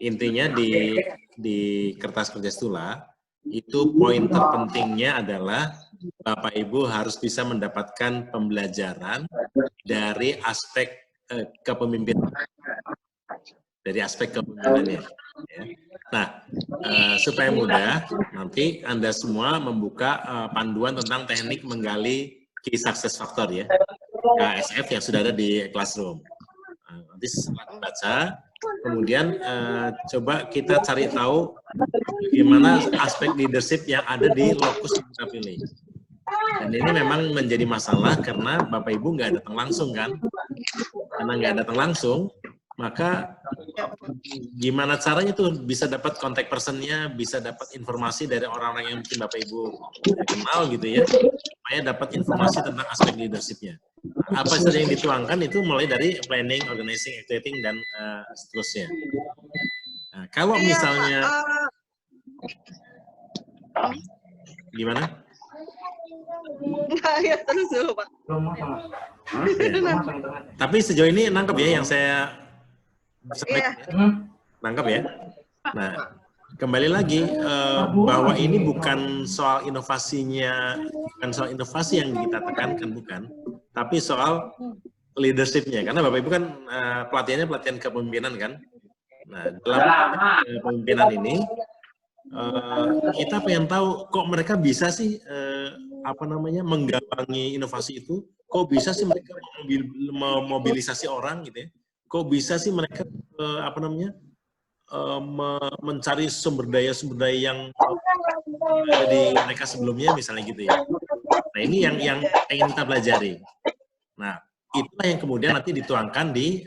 intinya di kertas kerja Stula itu poin terpentingnya adalah Bapak Ibu harus bisa mendapatkan pembelajaran dari aspek kepemimpinan, dari aspek kepemimpinannya. Ya. Nah, supaya mudah, nanti Anda semua membuka panduan tentang teknik menggali Key Success Factor ya, KSF yang sudah ada di Classroom. Nanti setelah dibaca, kemudian coba kita cari tahu bagaimana aspek leadership yang ada di lokus yang kita pilih. Dan ini memang menjadi masalah karena Bapak Ibu nggak datang langsung kan. Karena nggak datang langsung, maka gimana caranya tuh bisa dapat kontak personnya, bisa dapat informasi dari orang-orang yang mungkin Bapak Ibu kenal gitu ya, supaya dapat informasi tentang aspek leadership-nya. Nah, apa saja yang dituangkan itu mulai dari planning, organizing, activating, dan seterusnya. Nah, kalau misalnya gimana? Ya, terus dulu, Pak. Ya. Tapi sejauh ini nangkep ya yang saya sampaikan, nangkep ya. Nah, kembali lagi bahwa ini bukan soal inovasinya, bukan soal inovasi yang kita tekankan, bukan, tapi soal leadership-nya. Karena Bapak Ibu kan pelatihannya pelatihan kepemimpinan kan. Nah, dalam kepemimpinan ini kita pengen tahu kok mereka bisa sih menggawangi inovasi itu, kok bisa sih mereka memobilisasi orang gitu ya, kok bisa sih mereka mencari sumber daya yang ada di mereka sebelumnya misalnya gitu ya. Nah ini yang ingin kita pelajari. Nah itulah yang kemudian nanti dituangkan di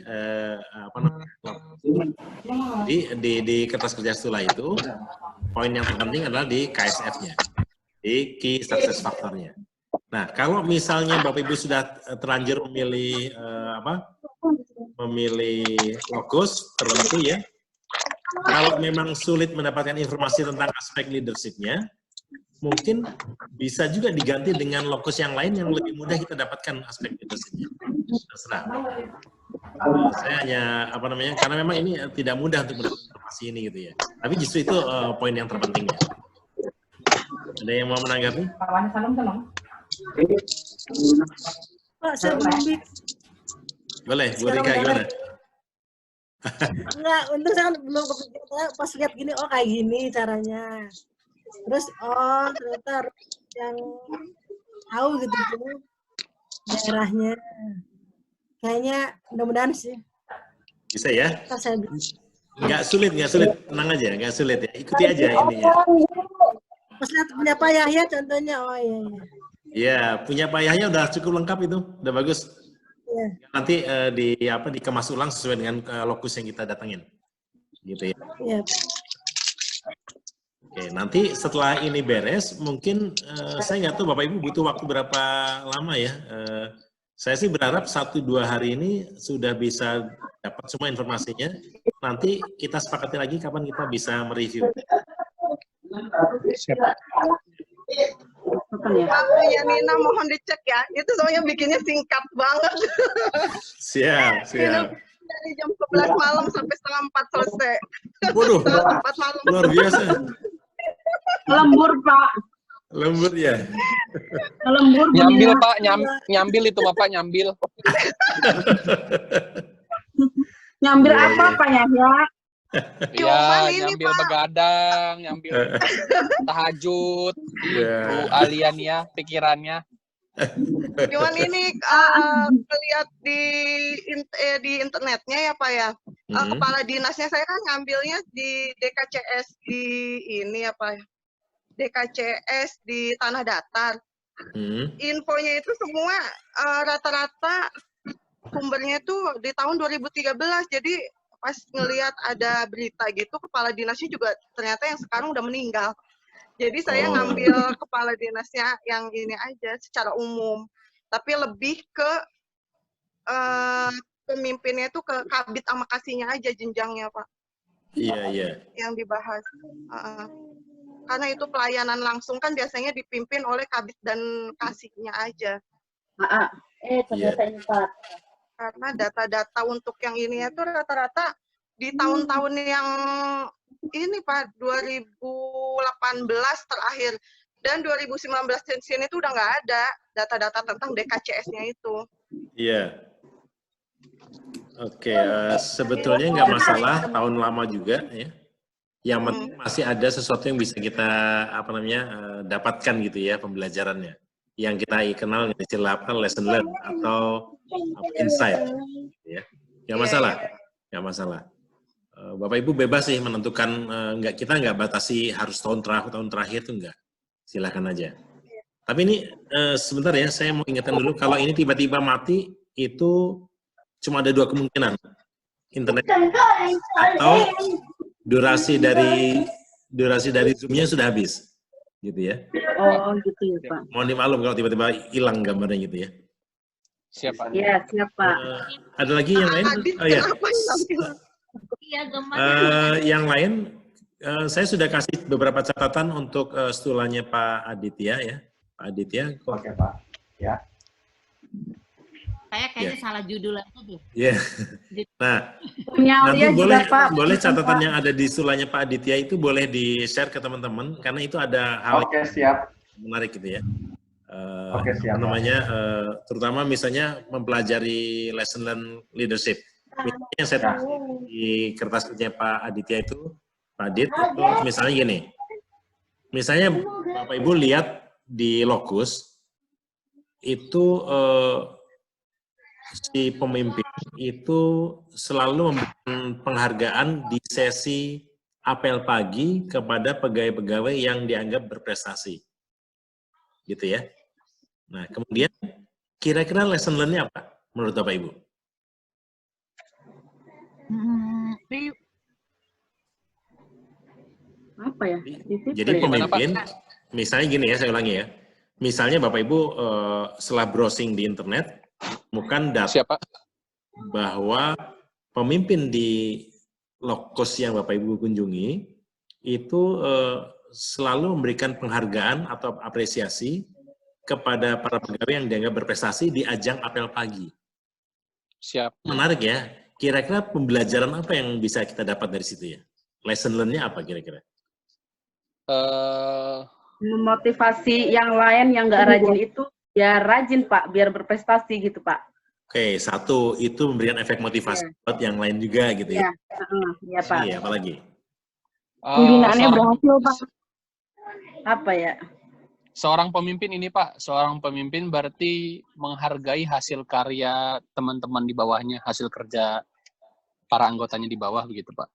di kertas kerja Stula itu. Poin yang terpenting adalah di KSF-nya, di Key Success Factor-nya. Nah, kalau misalnya Bapak Ibu sudah terlanjur memilih memilih lokus tertentu ya, kalau memang sulit mendapatkan informasi tentang aspek leadership-nya, mungkin bisa juga diganti dengan lokus yang lain yang lebih mudah kita dapatkan aspek leadership-nya. Terserah. Saya hanya karena memang ini tidak mudah untuk mendapatkan informasi ini gitu ya. Tapi justru itu poin yang terpentingnya. Ada yang mau menanggapi? Pak, saya belum boleh, Bu Rika gimana? Enggak, untuk saya belum kepikiran. Pas lihat gini, oh kayak gini caranya. Terus, oh ternyata yang tahu gitu daerahnya. Kayaknya mudah-mudahan sih. Bisa ya? Saya nggak sulit, tenang aja, nggak sulit ya. Ikuti aja ininya. Pas lihat punya Pak Yahya contohnya, oh iya. Iya, punya Pak Yahya udah cukup lengkap itu, udah bagus. Ya. Nanti dikemas ulang sesuai dengan lokus yang kita datengin, gitu ya. Iya. Oke, nanti setelah ini beres, mungkin saya nggak tahu Bapak Ibu butuh waktu berapa lama ya. Saya sih berharap 1-2 hari ini sudah bisa dapat semua informasinya. Nanti kita sepakati lagi kapan kita bisa mereview. Waktunya Nina mohon dicek ya. Itu soalnya bikinnya singkat banget. Siap. Dari jam 11 malam sampai setengah 4 selesai. Waduh, 4 malam. luar biasa. Lembur, Pak. Lembur ya. Lembur. Nyambil, Pak. Nyambil itu, Bapak, nyambil. Nyambil apa, Pak Yahya? Ya, nyambil begadang, nyambil tahajud, itu alian ya, pikirannya. Cuman ini lihat di internetnya ya Pak ya. Kepala dinasnya saya kan ngambilnya di DKCS di ini ya Pak. DKCS di Tanah Datar. Infonya itu semua rata-rata sumbernya itu di tahun 2013. Jadi pas ngelihat ada berita gitu, kepala dinasnya juga ternyata yang sekarang udah meninggal. Jadi saya ngambil kepala dinasnya yang ini aja secara umum. Tapi lebih ke pemimpinnya itu ke kabid sama kasihnya aja jenjangnya Pak. Iya. Yang dibahas. Karena itu pelayanan langsung kan biasanya dipimpin oleh kabid dan kasihnya aja. Ternyata ini Pak. Karena data-data untuk yang ini itu rata-rata di tahun-tahun yang ini Pak, 2018 terakhir. Dan 2019 di sini tuh udah nggak ada data-data tentang DKCS-nya itu. Iya. Oke, sebetulnya nggak masalah, tahun lama juga ya. Yang penting masih ada sesuatu yang bisa kita dapatkan gitu ya pembelajarannya. Yang kita kenal dengan istilah lesson learned atau insight. Ya, nggak masalah, nggak masalah. Bapak Ibu bebas sih menentukan, kita nggak batasi harus tahun terakhir tuh nggak. Silakan aja. Tapi ini sebentar ya, saya mau ingatkan dulu kalau ini tiba-tiba mati itu cuma ada 2 kemungkinan, internet atau durasi dari Zoom-nya sudah habis, gitu ya. Oh, gitu ya Pak. Mohon dimaklum kalau tiba-tiba hilang gambarnya gitu ya. Siapa? Iya, siap Pak. Ada lagi yang lain? Oh ya. Yang lain, saya sudah kasih beberapa catatan untuk stulanya Pak Aditya ya. Pak Aditya. Oke Pak. Ya. Saya kayaknya salah judul aja deh. Iya. Nah, Punya nanti Aulia juga Pak. boleh catatan yang ada di stulanya Pak Aditya itu boleh di-share ke teman-teman karena itu ada hal Oke, siap. menarik gitu ya. Oke, siap. Terutama misalnya mempelajari lesson learn leadership. Misalnya yang saya tulis di kertas kerja Pak Aditya itu, Pak Adit, itu misalnya gini. Misalnya Bapak Ibu lihat di Locus, itu si pemimpin itu selalu memberikan penghargaan di sesi apel pagi kepada pegawai-pegawai yang dianggap berprestasi. Gitu ya. Nah, kemudian kira-kira lesson learn-nya apa menurut Bapak Ibu? Apa ya? Jadi pemimpin, misalnya gini ya, saya ulangi ya. Misalnya Bapak Ibu setelah browsing di internet, bukan data Siapa? bahwa pemimpin di Locus yang Bapak Ibu kunjungi, itu selalu memberikan penghargaan atau apresiasi kepada para pegawai yang dianggap berprestasi di ajang apel pagi. Siap. Menarik ya. Kira-kira pembelajaran apa yang bisa kita dapat dari situ ya? Lesson learn-nya apa kira-kira? Memotivasi yang lain yang nggak rajin itu ya rajin Pak, biar berprestasi gitu Pak. Oke, satu itu memberikan efek motivasi buat yang lain juga gitu ya. Iya Pak. Iya, apalagi? Pembinaannya berhasil Pak. Apa ya? Seorang pemimpin ini Pak, seorang pemimpin berarti menghargai hasil karya teman-teman di bawahnya, hasil kerja para anggotanya di bawah begitu Pak.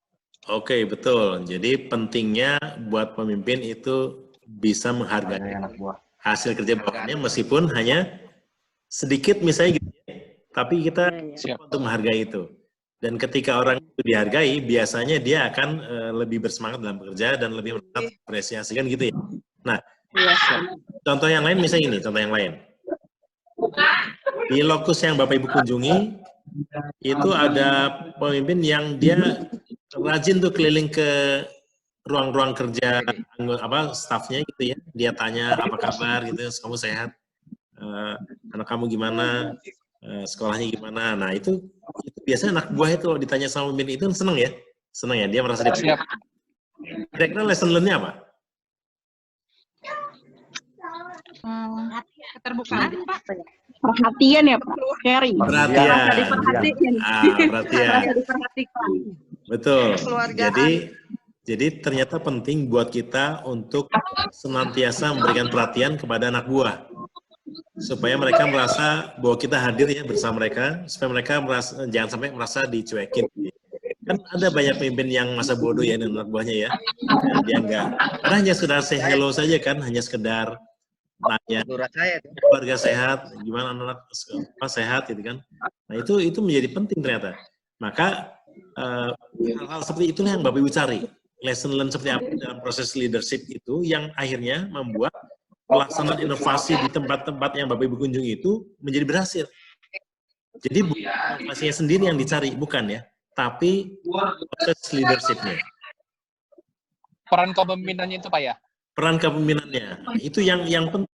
Oke, betul. Jadi pentingnya buat pemimpin itu bisa menghargai hasil kerja bawahnya meskipun hanya sedikit misalnya gitu. Tapi kita Siap. untuk menghargai itu. Dan ketika orang itu dihargai, biasanya dia akan lebih bersemangat dalam bekerja dan lebih mendapat apresiasi kan gitu ya. Nah, contoh yang lain misalnya ini, contoh yang lain. Di Locus yang Bapak Ibu kunjungi, itu ada pemimpin yang dia rajin tuh keliling ke ruang-ruang kerja stafnya gitu ya. Dia tanya apa kabar gitu, kamu sehat, anak kamu gimana, sekolahnya gimana. Nah itu biasanya anak buah itu ditanya sama pemimpin itu seneng ya, dia merasa dipercaya. Kira-kira lesson learn-nya apa? Keterbukaan, Pak. Perhatian ya Pak, caring. Perhatian. Diperhatikan. Perhatian. Diperhatikan. Betul. Kekeluargaan. Jadi ternyata penting buat kita untuk senantiasa memberikan perhatian kepada anak buah. Supaya mereka merasa bahwa kita hadir ya bersama mereka, supaya mereka merasa, jangan sampai merasa dicuekin. Kan ada banyak pemimpin yang masa bodoh ya dengan anak buahnya ya. Dia enggak, karena hanya sekedar say hello saja kan, hanya sekedar nanya keluarga sehat, gimana anak sehat gitu kan. Nah itu menjadi penting ternyata. Maka hal-hal seperti itulah yang Bapak Ibu cari. Lesson learn seperti apa dalam proses leadership itu yang akhirnya membuat pelaksanaan inovasi di tempat-tempat yang Bapak Ibu kunjungi itu menjadi berhasil. Jadi bukan inovasinya sendiri yang dicari, bukan ya, tapi proses leadership-nya. Peran kepemimpinannya itu Pak ya? Peran kepemimpinannya, itu yang penting.